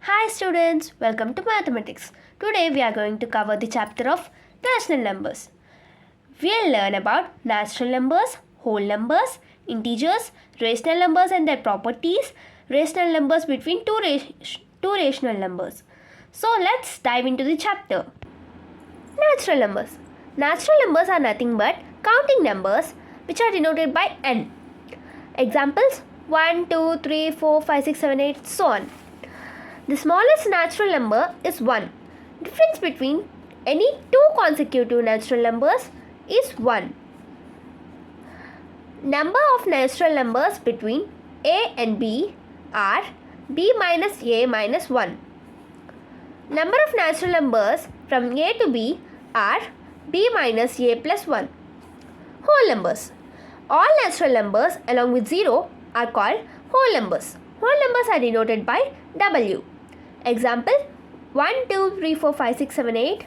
Hi students, welcome to mathematics. Today we are going to cover the chapter of rational numbers. We'll learn about natural numbers, whole numbers, integers, rational numbers and their properties, rational numbers between two rational numbers. So let's dive into the chapter. Natural numbers. Natural numbers are nothing but counting numbers which are denoted by n. Examples 1, 2, 3, 4, 5, 6, 7, 8, so on. The smallest natural number is 1. Difference between any two consecutive natural numbers is 1. Number of natural numbers between a and b are b minus a minus 1. Number of natural numbers from a to b are b minus a plus 1. Whole numbers. All natural numbers along with 0 are called whole numbers. Whole numbers are denoted by W. Example 1, 2, 3, 4, 5, 6, 7, 8,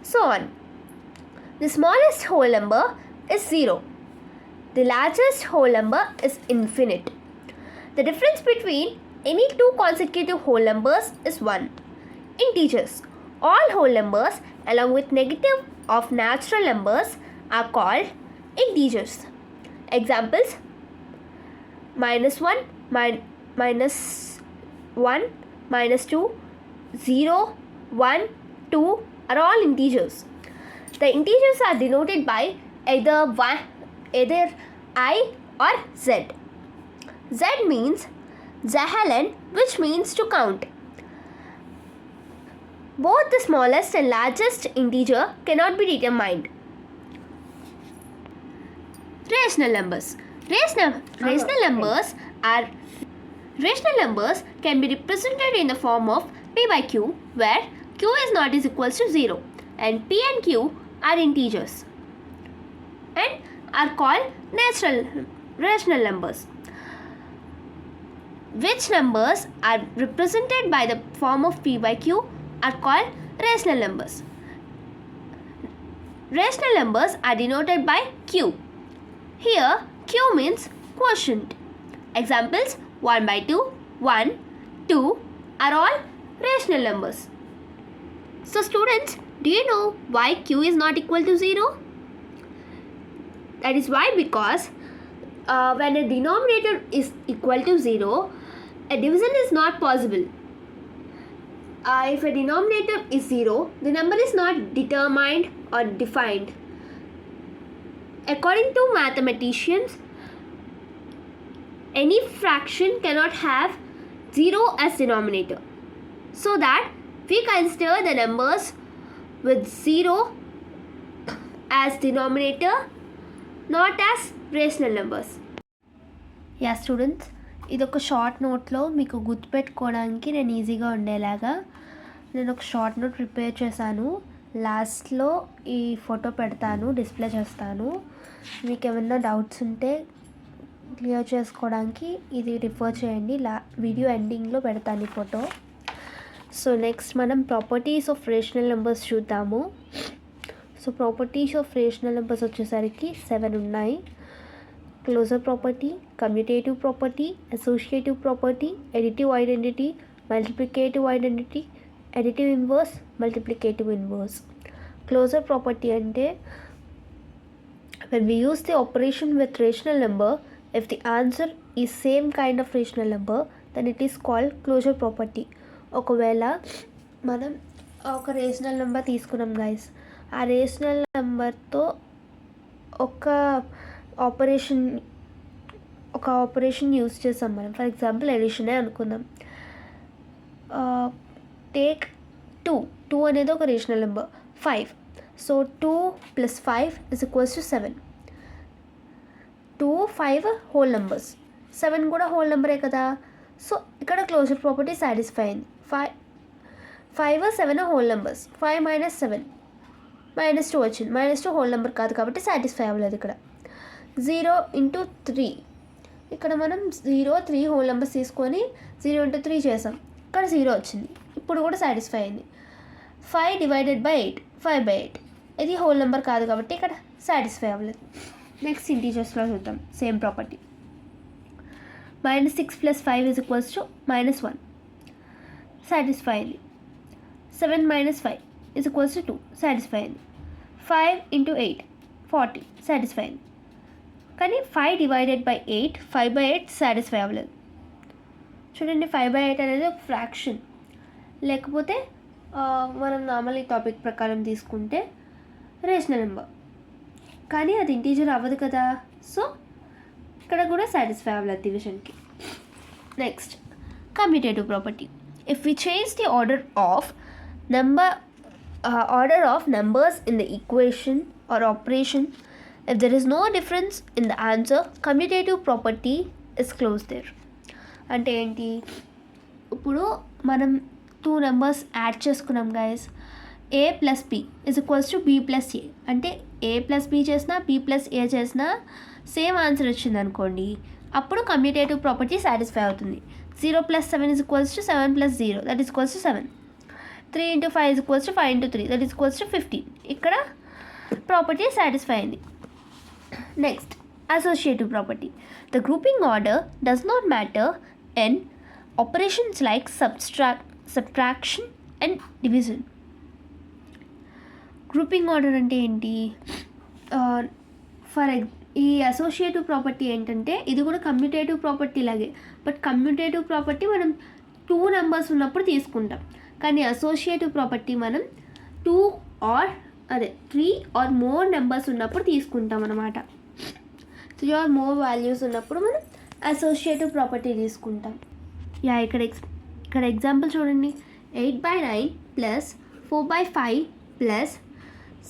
so on. The smallest whole number is 0. The largest whole number is infinite. The difference between any two consecutive whole numbers is 1. Integers. All whole numbers along with negative of natural numbers are called integers. Examples minus 1, minus 1, minus 2, 0, 1, 2 are all integers. The integers are denoted by either I or Z. Z means Zahalen, which means to count. Both the smallest and largest integer cannot be determined. Rational numbers. Rational numbers can be represented in the form of p by q, where q is not is equals to 0 and p and q are integers and are called rational numbers. Which numbers are represented by the form of p by q are called rational numbers. Rational numbers are denoted by q. Here q means quotient. Examples 1 by 2, 1, 2 are all rational numbers. So students, do you know why q is not equal to 0? That is why, because when a denominator is equal to 0, a division is not possible. If a denominator is 0, the number is not determined or defined. According to mathematicians, any fraction cannot have 0 as denominator. So that we consider the numbers with 0 as denominator, not as rational numbers. Yeah students, ఇది ఒక short నోట్లో మీకు గుర్తుపెట్టుకోవడానికి నేను ఈజీగా ఉండేలాగా నేను ఒక short note prepare చేశాను. లాస్ట్లో ఈ ఫోటో పెడతాను, డిస్ప్లే చేస్తాను. మీకు ఏమైనా డౌట్స్ ఉంటే క్లియర్ చేసుకోవడానికి ఇది రిఫర్ చేయండి. వీడియో ఎండింగ్లో పెడతాను ఈ ఫోటో. సో నెక్స్ట్ మనం ప్రాపర్టీస్ ఆఫ్ రేషనల్ నెంబర్స్ చూద్దాము. So properties of rational numbers వచ్చేసరికి 7 ఉన్నాయి. Closure property, commutative property, associative property, additive identity, multiplicative identity, additive inverse, multiplicative inverse. Closure property అంటే when we use the operation with rational number, if the answer is same kind of rational number, then it is called closure property. ఒకవేళ మనం ఒక rational number తీసుకున్నాం guys, ఆ rational నెంబర్తో ఒక operation use చేసాం మనం. ఫర్ ఎగ్జాంపుల్ ఎడిషనే అనుకుందాం. టేక్ 2 అనేది ఒక rational number. 5, so 2 + 5 = 7. 2, 5 whole numbers, 7 కూడా హోల్ నెంబరే కదా. సో ఇక్కడ క్లోజర్ ప్రాపర్టీ సాటిస్ఫై అయింది. 5, 7 హోల్ నెంబర్స్. 5 - 7 -2 వచ్చింది. -2 హోల్ నెంబర్ కాదు కాబట్టి సాటిస్ఫై అవ్వలేదు. ఇక్కడ 0 × 3, ఇక్కడ మనం 0, 3 హోల్ నెంబర్స్ తీసుకొని 0 × 3 చేసాం. ఇక్కడ 0 వచ్చింది, ఇప్పుడు కూడా సాటిస్ఫై అయింది. 5 / 8, 5/8, ఇది హోల్ నెంబర్ కాదు కాబట్టి ఇక్కడ సాటిస్ఫై అవ్వలేదు. నెక్స్ట్ ఇంటీజర్స్లో చూద్దాం సేమ్ ప్రాపర్టీ. -6 + 5 = -1. సాటిస్ఫై అయింది. 7 minus 5 is equals to 2 satisfy అయింది. 5 into 8 40 సాటిస్ఫై అయింది. కానీ 5 డివైడెడ్ బై 8 5/8 సాటిస్ఫై అవ్వలేదు. చూడండి 5/8 అనేది ఒక ఫ్రాక్షన్, లేకపోతే మనం నార్మల్ ఈ టాపిక్ ప్రకారం తీసుకుంటే రేషనల్ నెంబర్, కానీ అది ఇంటీజర్ అవ్వదు కదా. సో ఇక్కడ కూడా సాటిస్ఫై అవ్వలేదు డివిజన్కి. Next commutative property. If we change the order of numbers in the equation or operation, if there is no difference in the answer, commutative property is closed there. అంటే ఏంటి, ఇప్పుడు మనం 2 numbers యాడ్ చేసుకున్నాం guys. a plus b is equals to b plus a. అంటే a plus b చేసినా b plus a చేసినా same answer వచ్చింది అనుకోండి, అప్పుడు కమ్యూటేటివ్ ప్రాపర్టీ సాటిస్ఫై అవుతుంది. 0 plus 7 is equals to 7 plus 0, that is equals to 7. 3 into 5 is equals to 5 into 3, that is equals to 15. ఇక్కడ property satisfy అయింది. Next associative property. The grouping order does not matter in operations like subtraction and division. Grouping order అంటే ఏంటి, ఈ associative property ఏంటంటే ఇది కూడా commutative property లాగే, but commutative property మనం 2 numbers ఉన్నప్పుడు తీసుకుంటాం, కానీ అసోసియేటివ్ ప్రాపర్టీ మనం 3 or more numbers ఉన్నప్పుడు తీసుకుంటాం అన్నమాట. 3 or more వాల్యూస్ ఉన్నప్పుడు మనం అసోసియేటివ్ ప్రాపర్టీ తీసుకుంటాం. ఇక్కడ ఎగ్జాంపుల్ చూడండి. 8/9 plus 4/5 plus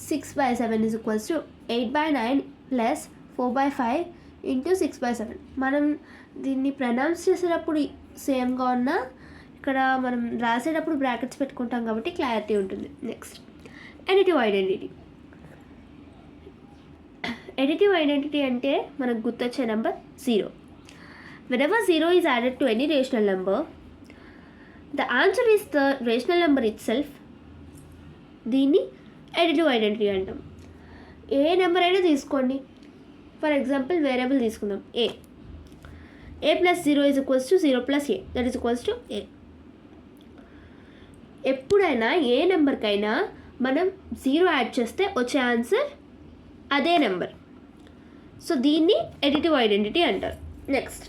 6/7 is equals to 8/9 plus 4/5 into 6/7. మనం దీన్ని ప్రొనౌన్స్ చేసేటప్పుడు సేమ్గా ఉన్నా ఇక్కడ మనం రాసేటప్పుడు బ్రాకెట్స్ పెట్టుకుంటాం కాబట్టి క్లారిటీ ఉంటుంది. Next additive identity. Additive identity అంటే మనకు గుర్తొచ్చే number 0. whenever 0 is added to any rational number, the answer is the rational number itself. దీన్ని ఎడిటివ్ ఐడెంటిటీ అంటాం. ఏ నెంబర్ అయినా తీసుకోండి, ఫర్ ఎగ్జాంపుల్ వేరియబుల్ తీసుకుందాం a plus 0 is equals to 0 plus a, that is equals to a. ఎప్పుడైనా ఏ నెంబర్కైనా మనం 0 add చేస్తే వచ్చే answer అదే నెంబర్. సో దీన్ని ఎడిటివ్ ఐడెంటిటీ అంటారు. Next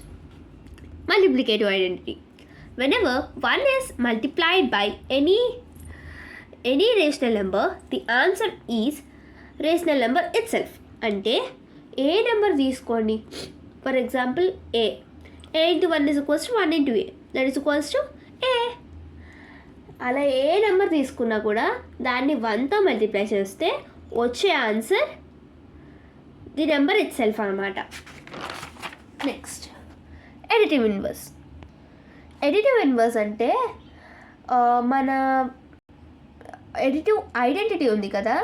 multiplicative identity. whenever 1 is multiplied by any rational number, the answer is rational number itself. అంటే ఏ number తీసుకోండి, for example a into 1 is equals to 1 into a, that is equals to a. అలా ఏ number తీసుకున్నా కూడా దాన్ని 1తో multiply చేస్తే వచ్చే answer the number itself అనమాట. Next additive inverse. Additive inverse అంటే మన ఎడిటివ్ ఐడెంటిటీ ఉంది కదా,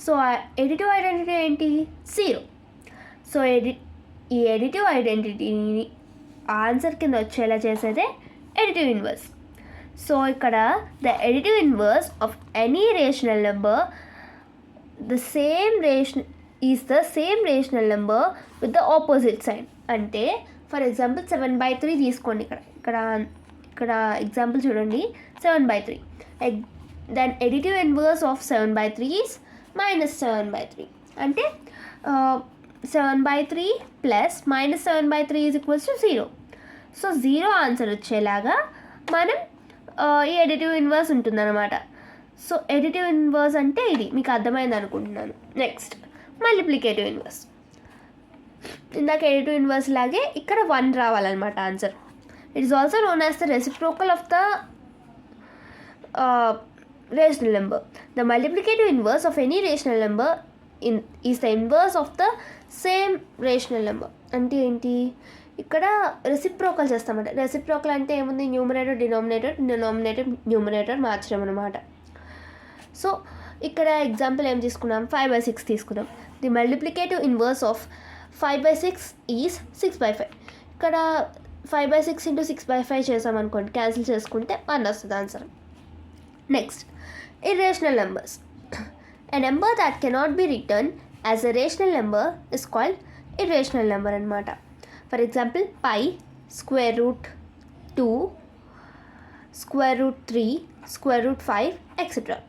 సో ఎడిటివ్ ఐడెంటిటీ ఏంటి, 0. సో ఈ ఎడిటివ్ ఐడెంటిటీని ఆన్సర్ కింద వచ్చేలా చేసేదే ఎడిటివ్ ఇన్వర్స్. సో ఇక్కడ the additive inverse of any rational number is the same rational number with the opposite sign. అంటే ఫర్ ఎగ్జాంపుల్ 7/3 తీసుకోండి. ఇక్కడ ఎగ్జాంపుల్ చూడండి, 7/3. Then additive inverse of 7/3 is -7/3. అంటే 7/3 plus -7/3 is equals to 0. So 0 answer వచ్చేలాగా మనం ఈ additive inverse ఉంటుందన్నమాట. So additive inverse అంటే ఇది మీకు అర్థమైంది అనుకుంటున్నాను. Next multiplicative inverse. ఇందాక ఎడిటివ్ ఇన్వర్స్ లాగే ఇక్కడ 1 రావాలన్నమాట answer. It is also known as the reciprocal of the rational number. The multiplicative inverse of any rational number is the inverse of the same rational number. అంటే ఏంటి, ఇక్కడ reciprocal చేస్తామంట. Reciprocal అంటే ఏముంది, numerator numerator మార్చడం అనమాట. So ఇక్కడ example ఏం తీసుకున్నాం, 5/6 తీసుకున్నాం. The multiplicative inverse of 5/6 is 6/5. ఇక్కడ 5/6 ఇంటూ 6/5 చేసామనుకోండి, క్యాన్సిల్ చేసుకుంటే 1 వస్తుంది answer. Next irrational numbers. A number that cannot be written as a rational number is called irrational number అన్నమాట. For example pi square root 2. square root 3, square root 5, etc.